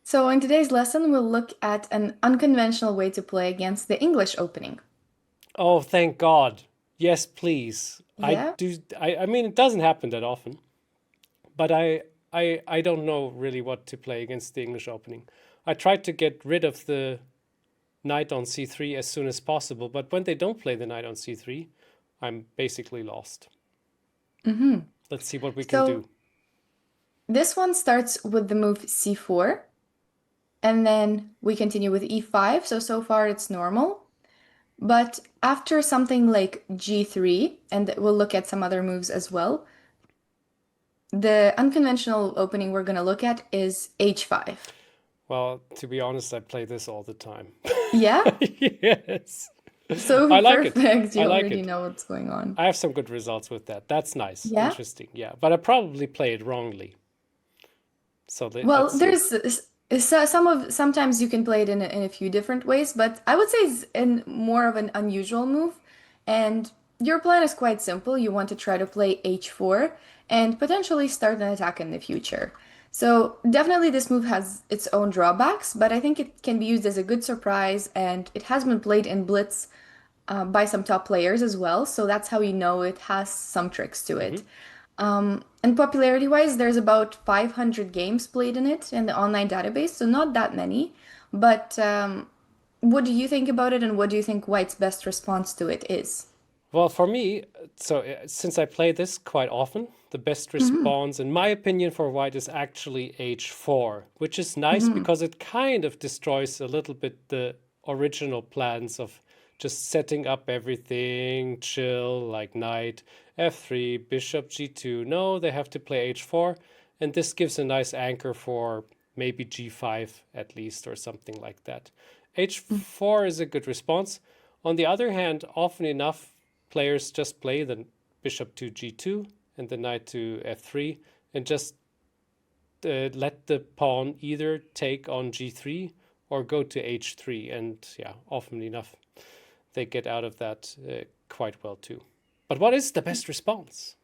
So, in today's lesson, we'll look at an unconventional way to play against the English opening. Oh, thank God. Yes, please. I Yeah? do. I mean, it doesn't happen that often, but I don't know really what to play against the English opening. I tried to get rid of the knight on c3 as soon as possible, but when they don't play the knight on c3, I'm basically lost. hmm Let's see what we can So, do. this one starts with the move c4, and then we continue with e5. So far it's normal. But after something like g3, and we'll look at some other moves as well, the unconventional opening we're going to look at is h5. Well, to be honest, I play this all the time. Yeah? Yes. So I like it. perfect. I You like already it. know what's going on. I have some good results with that. That's nice. Yeah? Interesting. Yeah. But I probably play it wrongly. So let's Well, see. sometimes you can play it in a few different ways, but I would say it's in more of an unusual move. And your plan is quite simple. You want to try to play h4 and potentially start an attack in the future. So definitely this move has its own drawbacks, but I think it can be used as a good surprise, and it has been played in Blitz by some top players as well. So that's how you know it has some tricks to Hmm. it. And popularity-wise, there's about 500 games played in it in the online database, so not that many. But what do you think about it, and what do you think White's best response to it is? Well, for me, since I play this quite often, the best Hmm response, in my opinion, for white is actually h4, which is nice hmm because it kind of destroys a little bit the original plans of just setting up everything, chill, like knight, f3, bishop g2. No, they have to play h4, and this gives a nice anchor for maybe g5 at least, or something like that. h4 is a good response. On the other hand, often enough, players just play the bishop to g2 and the knight to f3 and just let the pawn either take on g3 or go to h3. And yeah, often enough, they get out of that quite well too. But what is the best response?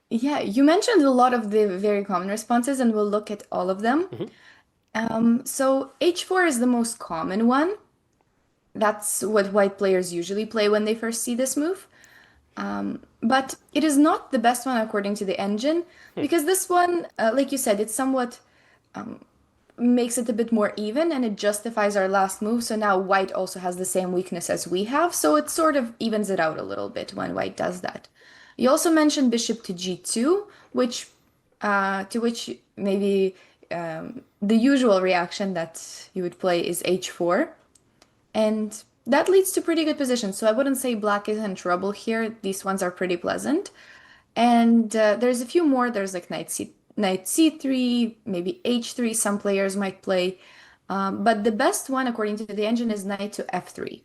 Yeah, you mentioned a lot of the very common responses, and we'll look at all of them. Mhm. So h4 is the most common one. That's what white players usually play when they first see this move. But it is not the best one according to the engine, Hmm. because this one, like you said, it somewhat makes it a bit more even, and it justifies our last move. So now white also has the same weakness as we have, so it sort of evens it out a little bit when white does that. You also mentioned bishop to g2, which to which maybe the usual reaction that you would play is h4. And that leads to pretty good positions. So I wouldn't say black is in trouble here. These ones are pretty pleasant. And there's a few more. There's like knight c3, maybe h3. Some players might play. But the best one, according to the engine, is knight to f3.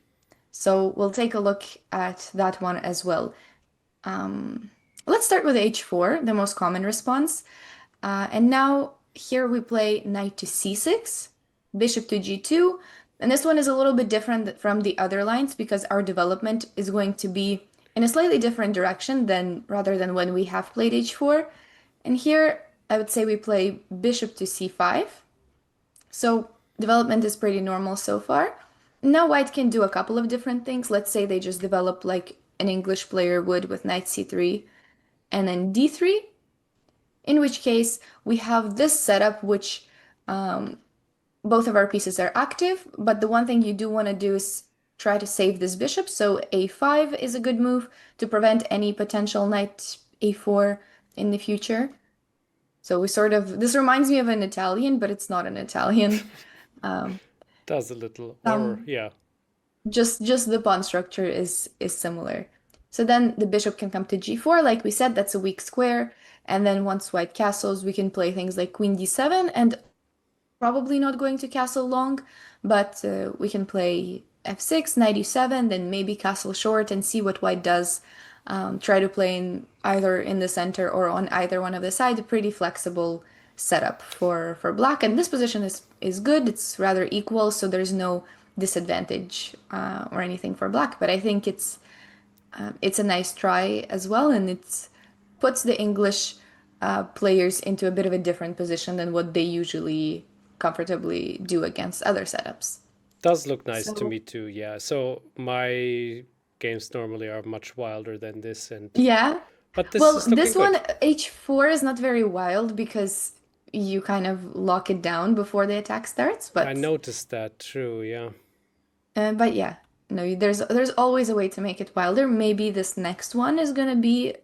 So we'll take a look at that one as well. Um, let's start with h4, the most common response. And now here we play knight to c6, bishop to g2. And this one is a little bit different from the other lines because our development is going to be in a slightly different direction than rather than when we have played h4. And here I would say we play bishop to c5. So development is pretty normal so far. Now white can do a couple of different things. Let's say they just develop like an English player would with knight c3 and then d3, in which case we have this setup which both of our pieces are active, but the one thing you do want to do is try to save this bishop. So a5 is a good move to prevent any potential knight a4 in the future. So we sort of, this reminds me of an Italian, but it's not an Italian. Um, Does a little, or some yeah. just the pawn structure is similar. So then the bishop can come to g4, like we said, that's a weak square. And then once white castles, we can play things like queen d7, and probably not going to castle long, but we can play f6, knight e7, then maybe castle short and see what white does. Try to play in either in the center or on either one of the sides. A pretty flexible setup for black. And this position is good. It's rather equal, so there's no disadvantage or anything for black. But I think it's a nice try as well, and it puts the English players into a bit of a different position than what they usually comfortably do against other setups. Does look nice to So, me too, yeah. So my games normally are much wilder than this, and yeah. but this Well, is looking this one, good. h4 is not very wild because you kind of lock it down before the attack starts, I noticed that, true, yeah. but yeah, no, there's always a way to make it wilder. Maybe this next one is gonna be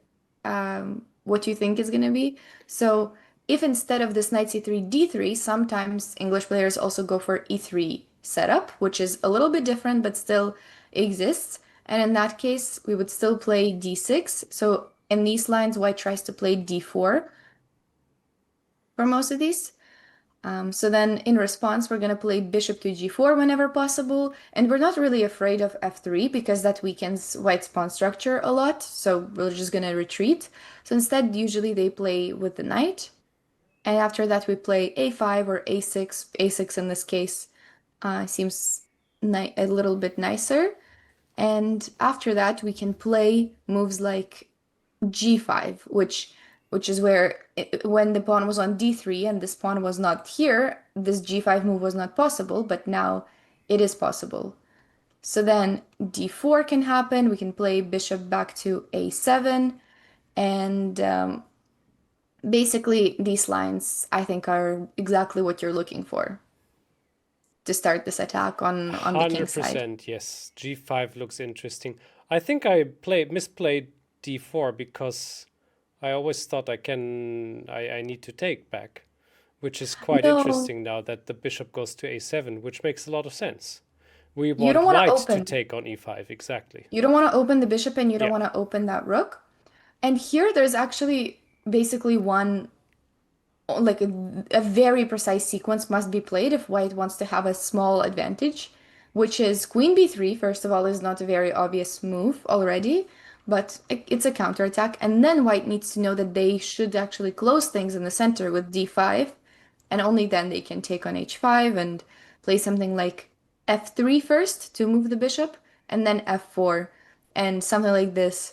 what you think is gonna be. So if instead of this knight c3 d3, sometimes English players also go for e3 setup, which is a little bit different but still exists. And in that case, we would still play d6. So in these lines, white tries to play d4 for most of these. So then in response, we're going to play bishop to g4 whenever possible. And we're not really afraid of f3 because that weakens white's pawn structure a lot. So we're just going to retreat. So instead, usually they play with the knight. And after that, we play a5 or a6. A6 in this case seems a little bit nicer. And after that, we can play moves like g5, which is where when the pawn was on d3 and this pawn was not here, this g5 move was not possible, but now it is possible. So then d4 can happen. We can play bishop back to a7, and basically these lines I think are exactly what you're looking for to start this attack on the king side. 100%, yes. G5 looks interesting. I think I misplayed D4 because I always thought I need to take back, which is quite No, interesting now that the bishop goes to A7, which makes a lot of sense. We you want don't want to white to open. take on E5, exactly. You don't want to open the bishop and you don't Yeah. want to open that rook. And here there's actually basically one, like a very precise sequence must be played if white wants to have a small advantage, which is queen b3, first of all, is not a very obvious move already, but it's a counterattack. And then white needs to know that they should actually close things in the center with d5, and only then they can take on h5 and play something like f3 first to move the bishop, and then f4, and something like this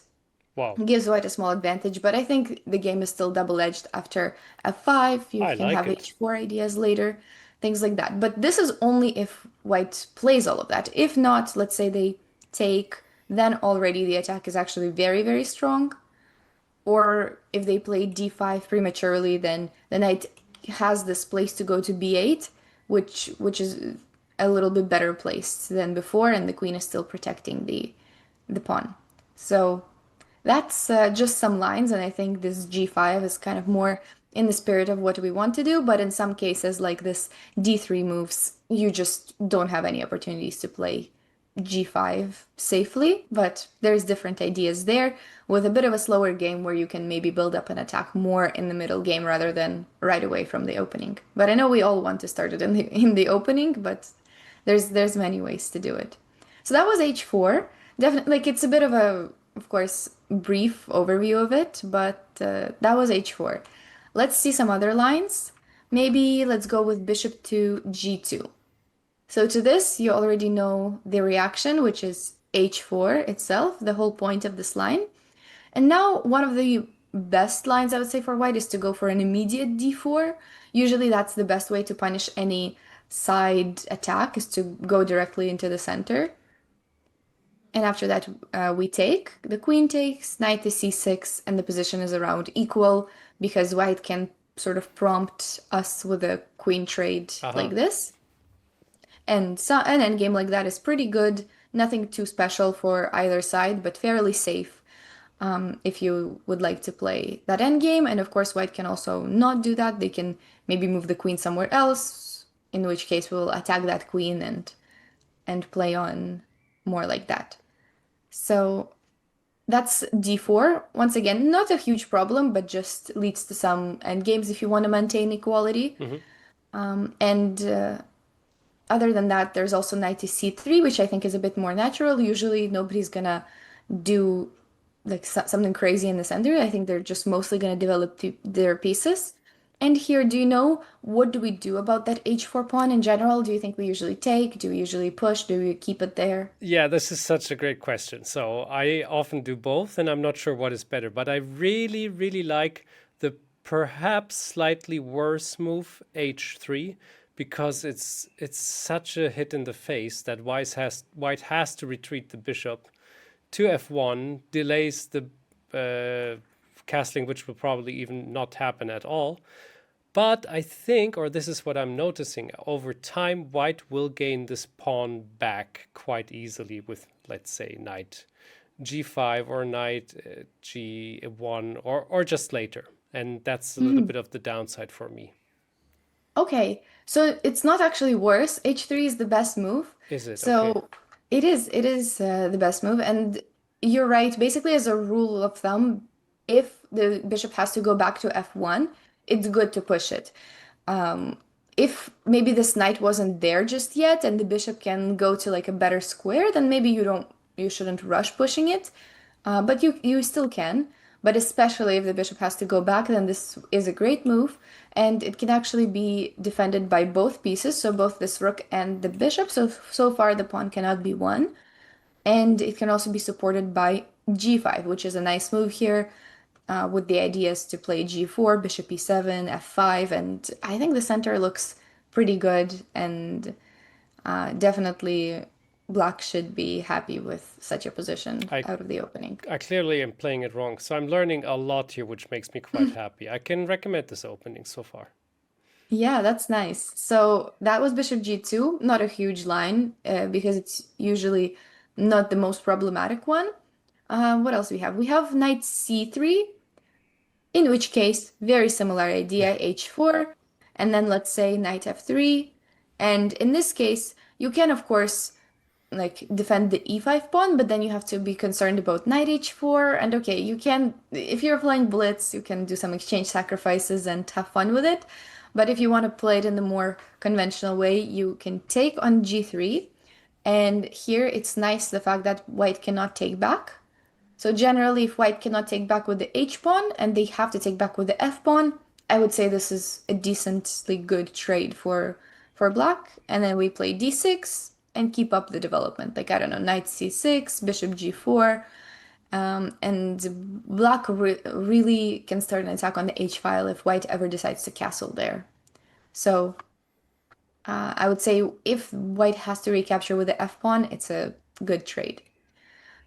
Wow. gives white a small advantage, but I think the game is still double-edged after f5. You I can like have it. h4 ideas later, things like that. But this is only if white plays all of that. If not, let's say they take, then already the attack is actually very, very strong. Or if they play d5 prematurely, then the knight has this place to go to b8, which is a little bit better placed than before, and the queen is still protecting the pawn. So that's just some lines, and I think this g5 is kind of more in the spirit of what we want to do, but in some cases, like this d3 moves, you just don't have any opportunities to play g5 safely, but there's different ideas there with a bit of a slower game where you can maybe build up an attack more in the middle game rather than right away from the opening. But I know we all want to start it in the opening, but there's many ways to do it. So that was h4. Definitely, like it's a bit of a, of course, brief overview of it, but that was h4. Let's see some other lines. Maybe let's go with bishop to g2. So to this, you already know the reaction, which is h4 itself, the whole point of this line. And now one of the best lines I would say for white is to go for an immediate d4. Usually that's the best way to punish any side attack, is to go directly into the center. And after that, we take. The queen takes, knight to c6, and the position is around equal because white can sort of prompt us with a queen trade like Uh-huh. this. And so an endgame like that is pretty good. Nothing too special for either side, but fairly safe if you would like to play that endgame. And of course, white can also not do that. They can maybe move the queen somewhere else, in which case we'll attack that queen and play on more like that. So that's d4. Once again, not a huge problem, but just leads to some endgames if you want to maintain equality. Hmm. And other than that, there's also knight to c3, which I think is a bit more natural. Usually, nobody's gonna do like something crazy in the center. I think they're just mostly gonna develop their pieces. And here, do you know what do we do about that h4 pawn in general? Do you think we usually take? Do we usually push? Do we keep it there? Yeah, this is such a great question. So I often do both, and I'm not sure what is better, but I really, really like the perhaps slightly worse move, H3, because it's such a hit in the face that white has to retreat the bishop to f1, delays the castling, which will probably even not happen at all. But I think, or this is what I'm noticing, over time, white will gain this pawn back quite easily with, let's say, knight g5 or knight g1 or just later. And that's a little bit of the downside for me. Okay, so it's not actually worse. H3 is the best move. Is it? Okay. So it is the best move. And you're right. Basically, as a rule of thumb, if the bishop has to go back to F1, it's good to push it. Um, if maybe this knight wasn't there just yet and the bishop can go to like a better square, then maybe you shouldn't rush pushing it. But you still can. But especially if the bishop has to go back, then this is a great move, and it can actually be defended by both pieces, so both this rook and the bishop. So far the pawn cannot be won, and it can also be supported by g5, which is a nice move here. With the ideas to play g4, bishop e7, f5, and I think the center looks pretty good, and definitely black should be happy with such a position I out of the opening. I clearly am playing it wrong. So I'm learning a lot here, which makes me quite happy. I can recommend this opening so far. Yeah, that's nice. So that was bishop g2, not a huge line because it's usually not the most problematic one. What else we have? We have knight c3, in which case, very similar idea, h4, and then let's say knight f3. And in this case, you can, of course, like defend the e5 pawn, but then you have to be concerned about knight h4. And okay, you can, if you're playing blitz, you can do some exchange sacrifices and have fun with it. But if you want to play it in the more conventional way, you can take on g3. And here it's nice the fact that white cannot take back. So generally, if white cannot take back with the h pawn and they have to take back with the f pawn, I would say this is a decently good trade for black. And then we play d6 and keep up the development. Like, I don't know, knight c6, bishop g4, and black really can start an attack on the h file if white ever decides to castle there. So I would say if white has to recapture with the f pawn, it's a good trade.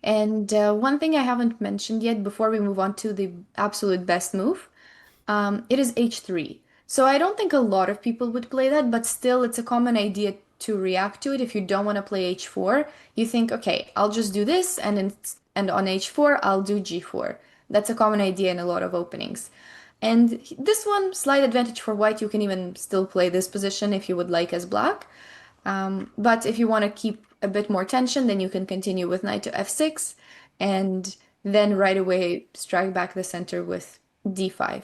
And one thing I haven't mentioned yet before we move on to the absolute best move, it is h3. So I don't think a lot of people would play that, but still it's a common idea to react to it. If you don't want to play h4, you think, okay, I'll just do this, and on h4, I'll do g4. That's a common idea in a lot of openings. And this one, slight advantage for white, you can even still play this position if you would like as black. But if you want to keep a bit more tension, then you can continue with knight to f6 and then right away strike back the center with d5.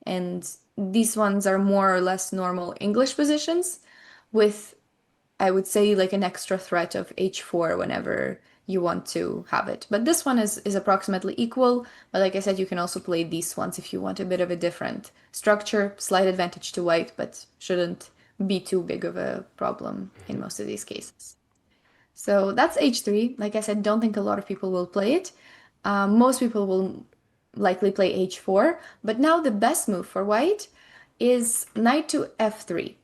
And these ones are more or less normal English positions with, I would say, like an extra threat of h4 whenever you want to have it. But this one is approximately equal. But like I said, you can also play these ones if you want a bit of a different structure. Slight advantage to white, but shouldn't be too big of a problem in most of these cases. So that's h3. Like I said, don't think a lot of people will play it. Most people will likely play h4. But now the best move for white is knight to f3.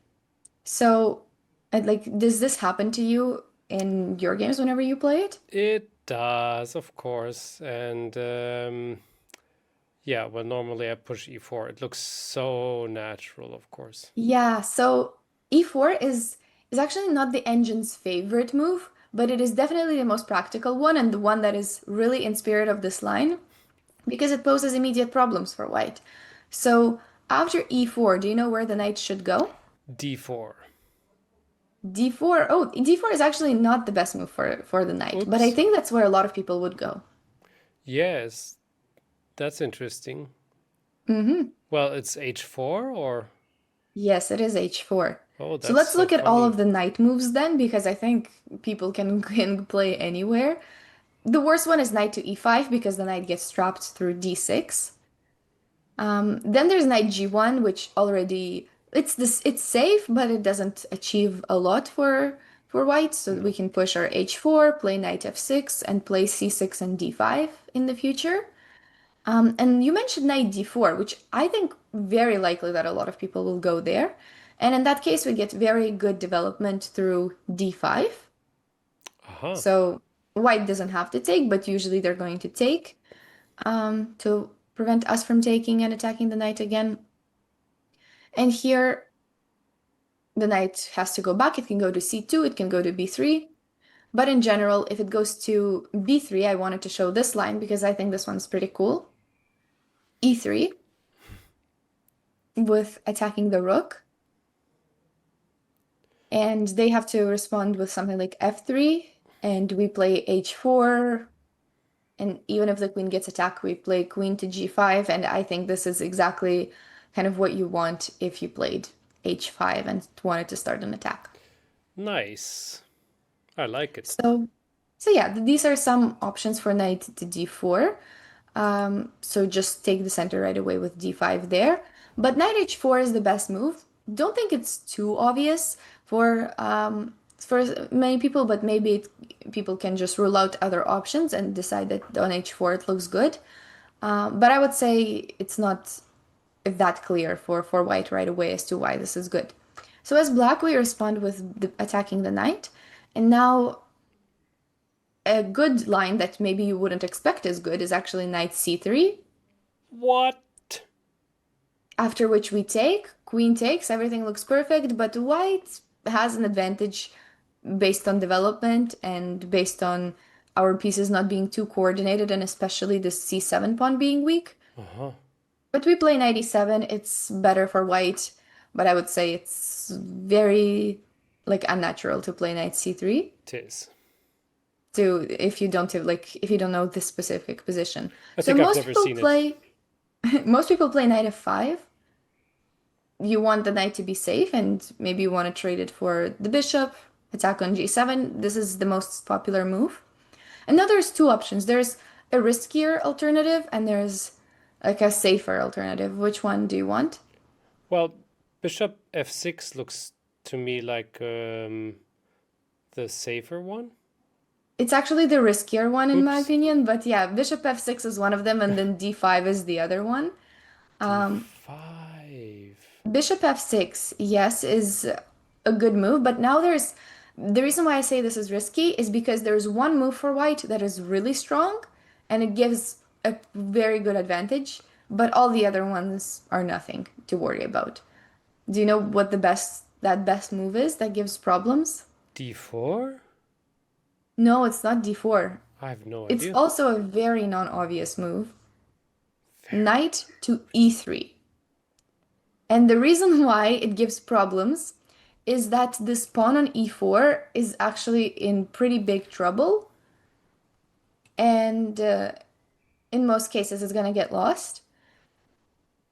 So, like, does this happen to you in your games whenever you play it? It does, of course. And yeah, well, normally I push e4. It looks so natural, of course. Yeah, so e4 is actually not the engine's favorite move, but it is definitely the most practical one and the one that is really in spirit of this line because it poses immediate problems for white. So after e4, do you know where the knight should go? d4. d4. Oh, d4 is actually not the best move for the knight, but I Oops. think that's where a lot of people would go. Yes, that's interesting. Mm-hmm. Well, it's h4 or? Yes, it is h4. Oh, So that's let's so look at all funny. of the knight moves then, because I think people can play anywhere. The worst one is knight to e5 because the knight gets trapped through d6. Then there's knight g1, which already it's safe, but it doesn't achieve a lot for white. So we No. can push our h4, play knight f6, and play c6 and d5 in the future. And you mentioned knight d4, which I think very likely that a lot of people will go there. And in that case, we get very good development through d5. Uh-huh. So white doesn't have to take, but usually they're going to take to prevent us from taking and attacking the knight again. And here, the knight has to go back. It can go to c2, it can go to b3. But in general, if it goes to b3, I wanted to show this line because I think this one's pretty cool. e3 with attacking the rook. And they have to respond with something like f3, and we play h4. And even if the queen gets attacked, we play queen to g5. And I think this is exactly kind of what you want if you played h5 and wanted to start an attack. Nice. I like it. So yeah, these are some options for knight to d4. So just take the center right away with d5 there. But knight h4 is the best move. Don't think it's too obvious for many people, but maybe people can just rule out other options and decide that on h4 it looks good. But I would say it's not that clear for white right away as to why this is good. So as black, we respond with attacking the knight. And now a good line that maybe you wouldn't expect as good is actually knight c3, What? after which we take, queen takes, everything looks perfect, but white has an advantage based on development and based on our pieces not being too coordinated and especially the c7 pawn being weak. Uh-huh. But we play knight e7, it's better for white, but I would say it's very like unnatural to play knight c3 Tis. to if you don't have like if you don't know this specific position. I So think I've most never people seen it. play most people play knight f5. You want the knight to be safe and maybe you want to trade it for the bishop, attack on g7. This is the most popular move. And now there's two options. There's a riskier alternative and there's like a safer alternative. Which one do you want? Well, bishop f6 looks to me like the safer one. It's actually the riskier one in my Oops. opinion, but yeah, bishop f6 is one of them and then d5 is the other one. d5. Bishop f6, yes, is a good move, but now there's the reason why I say this is risky is because there's one move for white that is really strong and it gives a very good advantage, but all the other ones are nothing to worry about. Do you know what the best move is that gives problems? d4? No, it's not d4. I have no It's idea. also a very non-obvious move. Very. Knight to e3. And the reason why it gives problems is that this pawn on e4 is actually in pretty big trouble. And in most cases, it's going to get lost.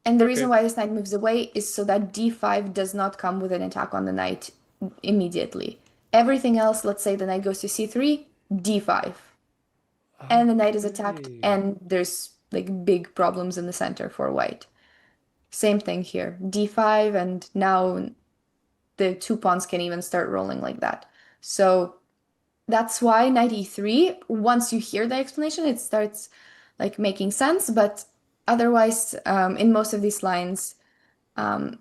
And the reason Okay. why this knight moves away is so that d5 does not come with an attack on the knight immediately. Everything else, let's say the knight goes to c3, d5. And the knight is attacked, Okay. and there's like big problems in the center for white. Same thing here, d5, and now the two pawns can even start rolling like that. So that's why knight e3, once you hear the explanation, it starts like making sense. But otherwise, in most of these lines, um,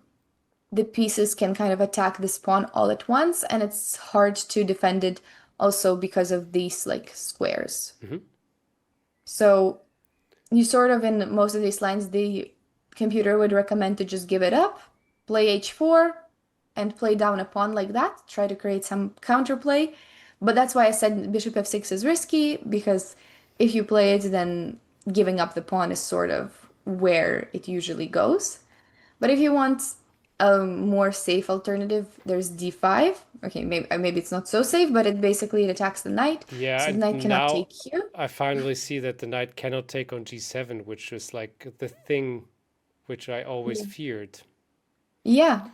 the pieces can kind of attack this pawn all at once, and it's hard to defend it also because of these like squares. Hmm. So you sort of in most of these lines, the computer would recommend to just give it up, play h4, and play down a pawn like that, try to create some counterplay. But that's why I said bishop f6 is risky, because if you play it, then giving up the pawn is sort of where it usually goes. But if you want a more safe alternative, there's d5. Okay, maybe it's not so safe, but it attacks the knight, Yeah, so the and knight cannot now take here. I finally see that the knight cannot take on g7, which is like the thing which I always feared. Yeah,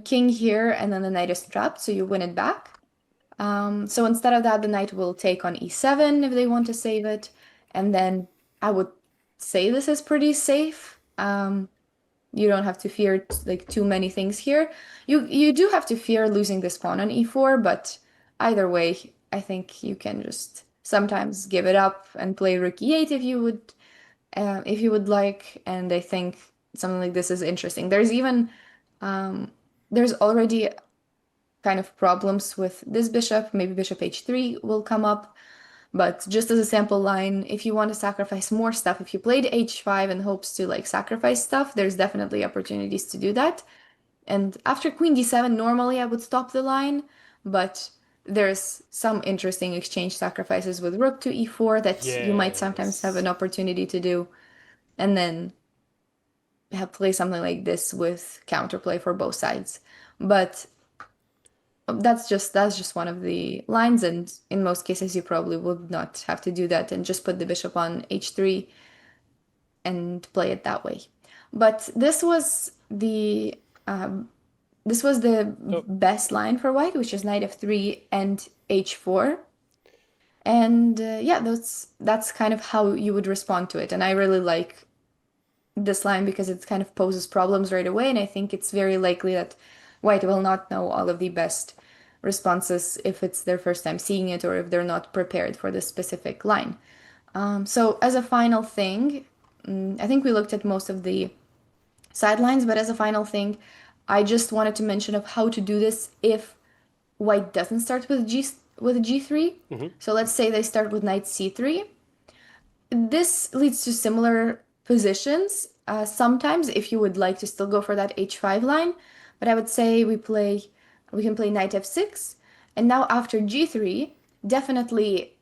king here, and then the knight is trapped, so you win it back. So instead of that, the knight will take on e7 if they want to save it. And then I would say this is pretty safe. You don't have to fear like too many things here. You do have to fear losing this pawn on e4, but either way, I think you can just sometimes give it up and play rook e8 if you would like. And I think something like this is interesting. There's even there's already kind of problems with this bishop. Maybe bishop h3 will come up. But just as a sample line, if you want to sacrifice more stuff, if you played h5 in hopes to like sacrifice stuff, there's definitely opportunities to do that. And after queen d7, normally I would stop the line, but there's some interesting exchange sacrifices with rook to e4 that you might sometimes have Yes. an opportunity to do, and then have play something like this with counterplay for both sides. But that's just one of the lines, and in most cases you probably would not have to do that and just put the bishop on h3 and play it that way. But this was the Oh, best line for white, which is knight f3 and h4. And yeah, that's kind of how you would respond to it. And I really like this line because it kind of poses problems right away. And I think it's very likely that white will not know all of the best responses if it's their first time seeing it or if they're not prepared for this specific line. So as a final thing, I think we looked at most of the sidelines, but as a final thing, I just wanted to mention of how to do this if white doesn't start with g3. mhm. So let's say they start with knight c3. This leads to similar positions. Sometimes, if you would like to still go for that h5 line, but I would say we can play knight f6, and now after g3, definitely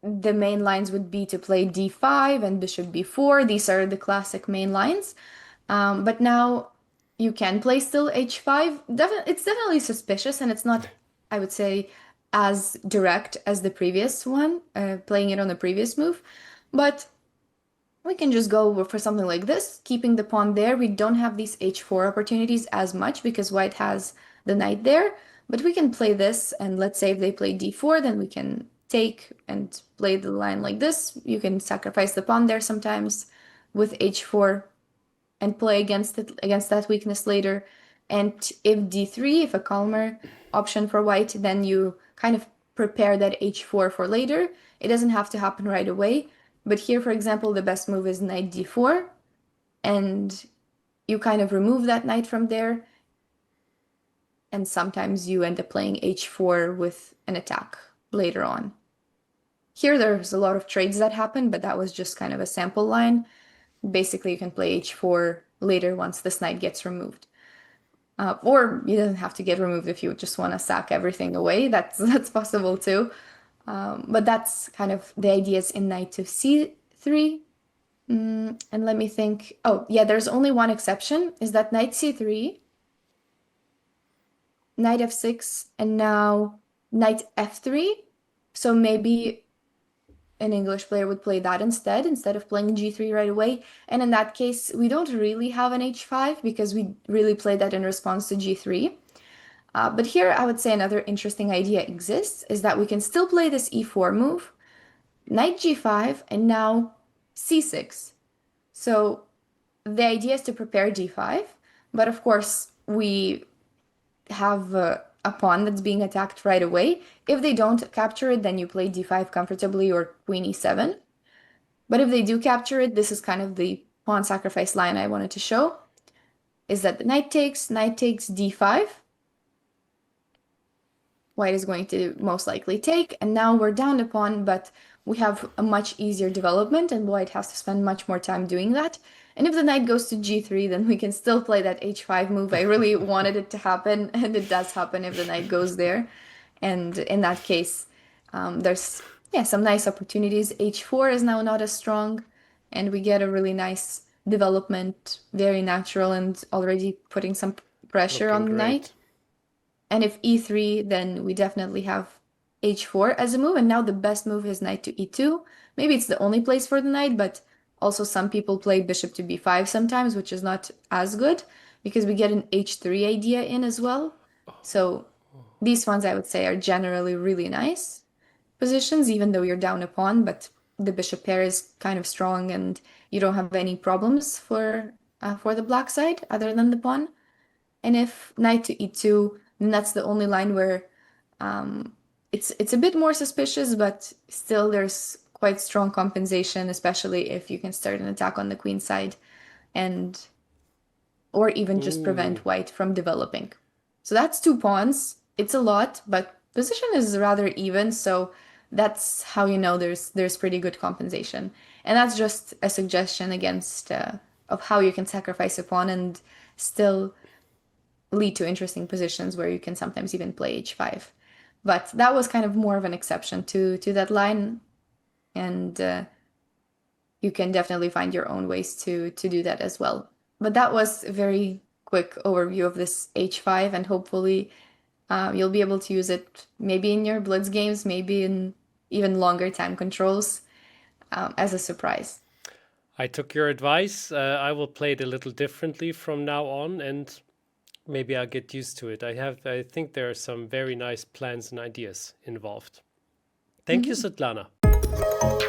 the main lines would be to play d5 and bishop b4. These are the classic main lines. But now you can play still h5. It's definitely suspicious, and it's not, I would say, as direct as the previous one, playing it on the previous move. But we can just go for something like this, keeping the pawn there. We don't have these h4 opportunities as much because white has the knight there. But we can play this, and let's say if they play d4, then we can take and play the line like this. You can sacrifice the pawn there sometimes with h4 and play against that weakness later. And if d3, if a calmer option for white, then you kind of prepare that h4 for later. It doesn't have to happen right away. But here, for example, the best move is knight d4, and you kind of remove that knight from there, and sometimes you end up playing h4 with an attack later on. Here, there's a lot of trades that happen, but that was just kind of a sample line. Basically, you can play h4 later once this knight gets removed. Or you doesn't have to get removed if you just want to sack everything away. That's possible too. But that's kind of the ideas in knight to c3. And let me think. Oh, yeah, there's only one exception, is that knight c3, knight f6, and now knight f3. So maybe an English player would play that instead of playing g3 right away. And in that case, we don't really have an h5 because we really played that in response to g3. But here, I would say another interesting idea exists, is that we can still play this e4 move, knight g5, and now c6. So the idea is to prepare d5, but of course, we have a pawn that's being attacked right away. If they don't capture it, then you play d5 comfortably or queen e7. But if they do capture it, this is kind of the pawn sacrifice line I wanted to show, is that the knight takes d5. White is going to most likely take, and now we're down a pawn, but we have a much easier development, and white has to spend much more time doing that. And if the knight goes to g3, then we can still play that h5 move. I really wanted it to happen, and it does happen if the knight goes there. And in that case, there's yeah some nice opportunities. h4 is now not as strong, and we get a really nice development, very natural, and already putting some pressure Looking on the knight. great. And if e3, then we definitely have h4 as a move. And now the best move is knight to e2. Maybe it's the only place for the knight, but also some people play bishop to b5 sometimes, which is not as good because we get an h3 idea in as well. So these ones I would say are generally really nice positions, even though you're down a pawn, but the bishop pair is kind of strong and you don't have any problems for the black side other than the pawn. And if knight to e2, then that's the only line where it's a bit more suspicious, but still there's quite strong compensation, especially if you can start an attack on the queen side and or even just Ooh. prevent white from developing. So that's 2 pawns. It's a lot, but position is rather even, so that's how you know there's pretty good compensation. And that's just a suggestion against of how you can sacrifice a pawn and still lead to interesting positions where you can sometimes even play h5. But that was kind of more of an exception to that line, and you can definitely find your own ways to do that as well. But that was a very quick overview of this h5, and hopefully you'll be able to use it maybe in your blitz games, maybe in even longer time controls as a surprise. I took your advice. I will play it a little differently from now on, and maybe I'll get used to it. I think there are some very nice plans and ideas involved. Thank you, Mhm. Svitlana.